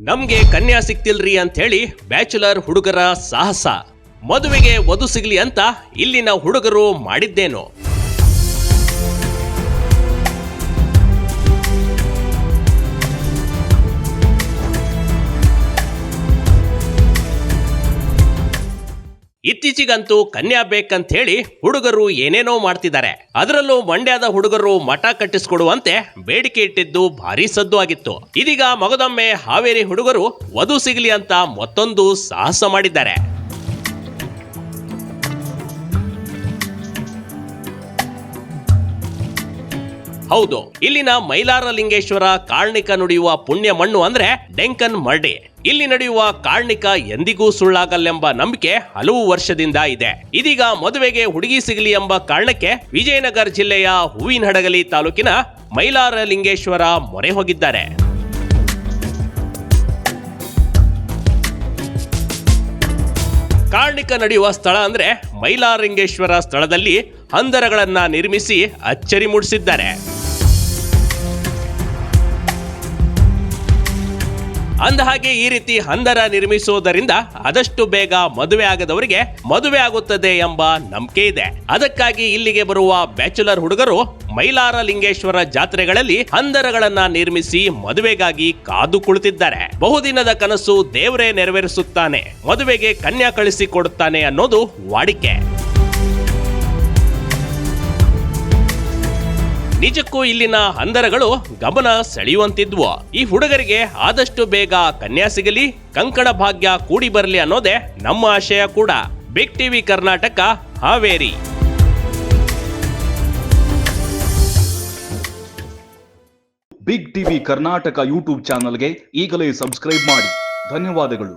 ನಮ್ಗೆ ಕನ್ಯಾ ಸಿಕ್ತಿಲ್ರಿ ಅಂತ ಹೇಳಿ ಬ್ಯಾಚುಲರ್ ಹುಡುಗರ ಸಾಹಸ. ಮದುವೆಗೆ ವಧು ಸಿಗ್ಲಿ ಅಂತ ಇಲ್ಲಿನ ಹುಡುಗರು ಮಾಡಿದ್ದೇನು? ಇತ್ತೀಚಿಗಂತೂ ಕನ್ಯಾ ಬೇಕಂತ ಹೇಳಿ ಹುಡುಗರು ಏನೇನೋ ಮಾಡ್ತಿದ್ದಾರೆ. ಅದರಲ್ಲೂ ಮಂಡ್ಯದ ಹುಡುಗರು ಮಠ ಕಟ್ಟಿಸ್ಕೊಡುವಂತೆ ಬೇಡಿಕೆ ಇಟ್ಟಿದ್ದು ಭಾರಿ ಸದ್ದು ಆಗಿತ್ತು. ಇದೀಗ ಮಗದೊಮ್ಮೆ ಹಾವೇರಿ ಹುಡುಗರು ವಧು ಸಿಗಲಿ ಅಂತ ಮತ್ತೊಂದು ಸಾಹಸ ಮಾಡಿದ್ದಾರೆ. ಹೌದು, ಇಲ್ಲಿನ ಮೈಲಾರಲಿಂಗೇಶ್ವರ ಕಾಳ್ನಿಕ ನುಡಿಯುವ ಪುಣ್ಯ ಮಣ್ಣು ಅಂದ್ರೆ ಡೆಂಕನ್ ಮರ್ಡಿ. ಇಲ್ಲಿ ನಡೆಯುವ ಕಾಳ್ನಿಕ ಎಂದಿಗೂ ಸುಳ್ಳಾಗಲ್ಲೆಂಬ ನಂಬಿಕೆ ಹಲವು ವರ್ಷದಿಂದ ಇದೆ. ಇದೀಗ ಮದುವೆಗೆ ಹುಡುಗಿ ಸಿಗಲಿ ಎಂಬ ಕಾರಣಕ್ಕೆ ವಿಜಯನಗರ ಜಿಲ್ಲೆಯ ಹೂವಿನಹಡಗಲಿ ತಾಲೂಕಿನ ಮೈಲಾರಲಿಂಗೇಶ್ವರ ಮೊರೆ ಹೋಗಿದ್ದಾರೆ. ಕಾಳ್ನಿಕ ನಡೆಯುವ ಸ್ಥಳ ಅಂದ್ರೆ ಮೈಲಾರಲಿಂಗೇಶ್ವರ ಸ್ಥಳದಲ್ಲಿ ಹಂದರಗಳನ್ನ ನಿರ್ಮಿಸಿ ಅಚ್ಚರಿ ಮೂಡಿಸಿದ್ದಾರೆ. ಅಂದಹಾಗೆ ಈ ರೀತಿ ಹಂದರ ನಿರ್ಮಿಸುವುದರಿಂದ ಆದಷ್ಟು ಬೇಗ ಮದುವೆ ಆಗದವರಿಗೆ ಮದುವೆ ಆಗುತ್ತದೆ ಎಂಬ ನಂಬಿಕೆ ಇದೆ. ಅದಕ್ಕಾಗಿ ಇಲ್ಲಿಗೆ ಬರುವ ಬ್ಯಾಚುಲರ್ ಹುಡುಗರು ಮೈಲಾರಲಿಂಗೇಶ್ವರ ಜಾತ್ರೆಗಳಲ್ಲಿ ಹಂದರಗಳನ್ನ ನಿರ್ಮಿಸಿ ಮದುವೆಗಾಗಿ ಕಾದು ಕುಳಿತಿದ್ದಾರೆ. ಬಹುದಿನದ ಕನಸು ದೇವರೇ ನೆರವೇರಿಸುತ್ತಾನೆ, ಮದುವೆಗೆ ಕನ್ಯಾ ಕಳಿಸಿ ಕೊಡುತ್ತಾನೆ ಅನ್ನೋದು ವಾಡಿಕೆ. ನಿಜಕ್ಕೂ ಇಲ್ಲಿನ ಹಂದರಗಳು ಗಮನ ಸೆಳೆಯುವಂತಿದ್ವು. ಈ ಹುಡುಗರಿಗೆ ಆದಷ್ಟು ಬೇಗ ಕನ್ಯಾ ಸಿಗಲಿ, ಕಂಕಣ ಭಾಗ್ಯ ಕೂಡಿ ಬರಲಿ ಅನ್ನೋದೇ ನಮ್ಮ ಆಶಯ ಕೂಡ. Big TV Karnataka, Haveri. Big TV Karnataka YouTube ಚಾನಲ್ಗೆ ಈಗಲೇ ಸಬ್ಸ್ಕ್ರೈಬ್ ಮಾಡಿ. ಧನ್ಯವಾದಗಳು.